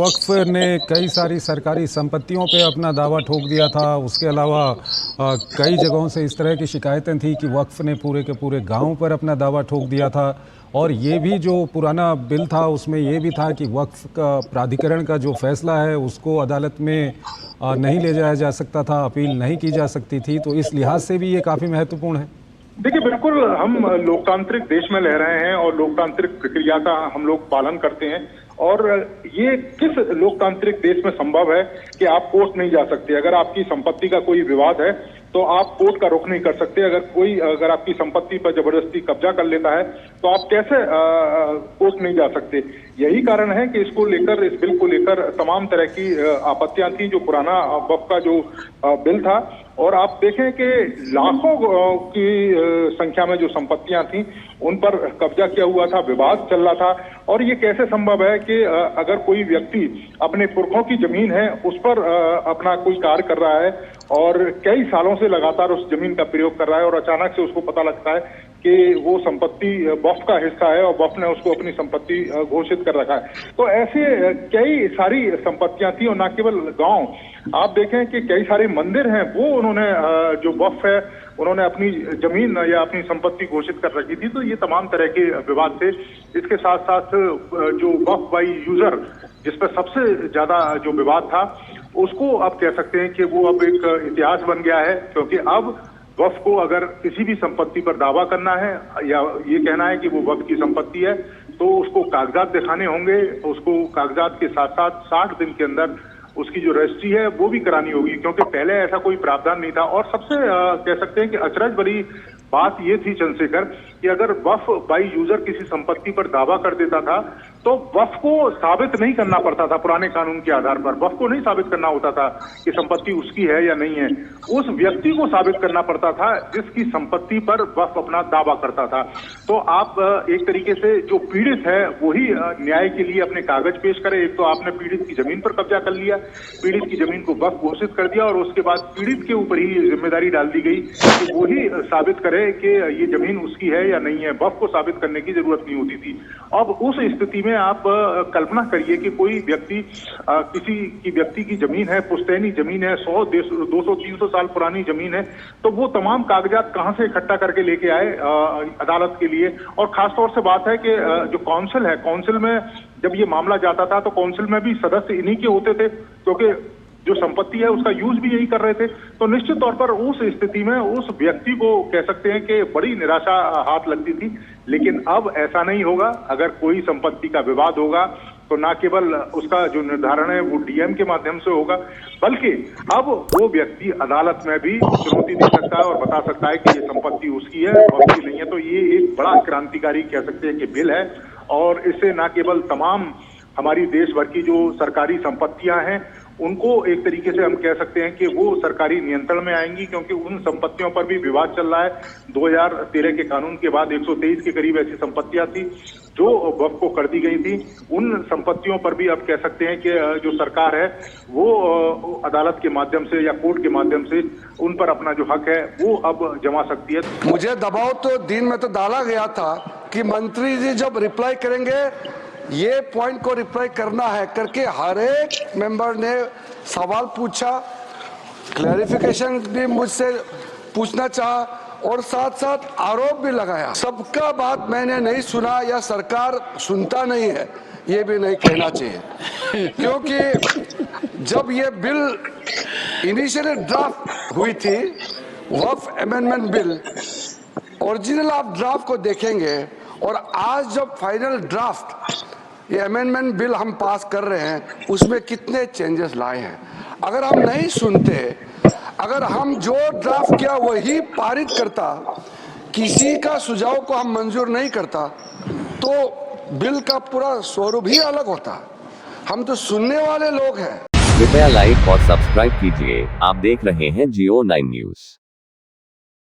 वक्फ ने कई सारी सरकारी संपत्तियों पे अपना दावा ठोक दिया था। उसके अलावा कई जगहों से इस तरह की शिकायतें थी कि वक्फ ने पूरे के पूरे गांव पर अपना दावा ठोक दिया था। और ये भी जो पुराना बिल था उसमें ये भी था कि वक्फ का प्राधिकरण का जो फैसला है उसको अदालत में नहीं ले जाया जा सकता था, अपील नहीं की जा सकती थी। तो इस लिहाज से भी ये काफ़ी महत्वपूर्ण है। देखिए, बिल्कुल हम लोकतांत्रिक देश में रह रहे हैं और लोकतांत्रिक प्रक्रिया का हम लोग पालन करते हैं। और ये किस लोकतांत्रिक देश में संभव है कि आप कोर्ट नहीं जा सकते? अगर आपकी संपत्ति का कोई विवाद है तो आप कोर्ट का रुख नहीं कर सकते। अगर आपकी संपत्ति पर जबरदस्ती कब्जा कर लेता है तो आप कैसे कोर्ट नहीं जा सकते? यही कारण है कि इस बिल को लेकर तमाम तरह की आपत्तियां थी। जो पुराना वक्फ का जो बिल था, और आप देखें कि लाखों की संख्या में जो संपत्तियां थी उन पर कब्जा किया हुआ था, विवाद चल रहा था। और ये कैसे संभव है कि अगर कोई व्यक्ति अपने पुरखों की जमीन है उस पर अपना कोई कार्य कर रहा है और कई सालों से लगातार उस जमीन का प्रयोग कर रहा है और अचानक से उसको पता लगता है कि वो संपत्ति वक्फ का हिस्सा है और वक्फ ने उसको अपनी संपत्ति घोषित कर रखा है। तो ऐसे कई सारी संपत्तियां थी। और न केवल गांव, आप देखें कि कई सारे मंदिर हैं वो उन्होंने जो वक्फ है उन्होंने अपनी जमीन या अपनी संपत्ति घोषित कर रखी थी। तो ये तमाम तरह के विवाद थे। इसके साथ साथ जो वक्फ बाई यूजर, जिस पर सबसे ज्यादा जो विवाद था, उसको अब कह सकते हैं कि वो अब एक इतिहास बन गया है। क्योंकि अब वक्फ को अगर किसी भी संपत्ति पर दावा करना है या ये कहना है कि वो वक्फ की संपत्ति है तो उसको कागजात दिखाने होंगे। उसको कागजात के साथ साथ 60 दिन के अंदर उसकी जो रजिस्ट्री है वो भी करानी होगी, क्योंकि पहले ऐसा कोई प्रावधान नहीं था। और सबसे कह सकते हैं कि अचरज भरी बात ये थी चंद्रशेखर कि अगर वक्फ बाई यूजर किसी संपत्ति पर दावा कर देता था तो वक्फ को साबित नहीं करना पड़ता था। पुराने कानून के आधार पर वक्फ को नहीं साबित करना होता था कि संपत्ति उसकी है या नहीं है। उस व्यक्ति को साबित करना पड़ता था जिसकी संपत्ति पर वक्फ अपना दावा करता था। तो आप एक तरीके से जो पीड़ित है वही न्याय के लिए अपने कागज पेश करे। एक तो आपने पीड़ित की जमीन पर कब्जा कर लिया, पीड़ित की जमीन को वक्फ घोषित कर दिया और उसके बाद पीड़ित के ऊपर ही जिम्मेदारी डाल दी गई कि वही साबित करे कि ये जमीन उसकी है या नहीं है। वक्फ को साबित करने की जरूरत नहीं होती थी। अब उस स्थिति में आप कल्पना करिए कि कोई व्यक्ति किसी की व्यक्ति की जमीन है, पुश्तैनी जमीन है, 100, 200, 300 साल पुरानी जमीन है, तो वो तमाम कागजात कहां से इकट्ठा करके लेके आए अदालत के लिए। और खासतौर से बात है कि जो काउंसिल है, काउंसिल में जब ये मामला जाता था तो काउंसिल में भी सदस्य इन्हीं के होते थे, क्योंकि जो संपत्ति है उसका यूज भी यही कर रहे थे। तो निश्चित तौर पर उस स्थिति में उस व्यक्ति को कह सकते हैं कि बड़ी निराशा हाथ लगती थी। लेकिन अब ऐसा नहीं होगा। अगर कोई संपत्ति का विवाद होगा तो न केवल उसका जो निर्धारण है वो डीएम के माध्यम से होगा, बल्कि अब वो व्यक्ति अदालत में भी चुनौती दे सकता है और बता सकता है कि ये संपत्ति उसकी है, उसकी नहीं है। तो ये एक बड़ा क्रांतिकारी कह सकते हैं कि बिल है। और इससे न केवल तमाम हमारी देश भर की जो सरकारी संपत्तियां हैं उनको एक तरीके से हम कह सकते हैं कि वो सरकारी नियंत्रण में आएंगी, क्योंकि उन संपत्तियों पर भी विवाद चल रहा है। 2013 के कानून के बाद 123 के करीब ऐसी संपत्तियां थी जो वक्फ को कर दी गई थी। उन संपत्तियों पर भी अब कह सकते हैं कि जो सरकार है वो अदालत के माध्यम से या कोर्ट के माध्यम से उन पर अपना जो हक है वो अब जमा सकती है। मुझे दबाव तो दिन में तो डाला गया था कि मंत्री जी जब रिप्लाई करेंगे ये पॉइंट को रिप्लाई करना है करके हर एक मेंबर ने सवाल पूछा, क्लैरिफिकेशन भी मुझसे पूछना चाहा और साथ साथ आरोप भी लगाया। सबका बात मैंने नहीं सुना या सरकार सुनता नहीं है ये भी नहीं कहना चाहिए, क्योंकि जब ये बिल इनिशियली ड्राफ्ट हुई थी वक्फ अमेंडमेंट बिल, ओरिजिनल आप ड्राफ्ट को देखेंगे और आज जब फाइनल ड्राफ्ट ये अमेंडमेंट बिल हम पास कर रहे हैं उसमें कितने चेंजेस लाए हैं। अगर हम नहीं सुनते, अगर हम जो ड्राफ्ट किया वही पारित करता, किसी का सुझाव को हम मंजूर नहीं करता तो बिल का पूरा स्वरूप ही अलग होता। हम तो सुनने वाले लोग हैं। कृपया लाइक और सब्सक्राइब कीजिए। आप देख रहे हैं जियो 9 न्यूज़।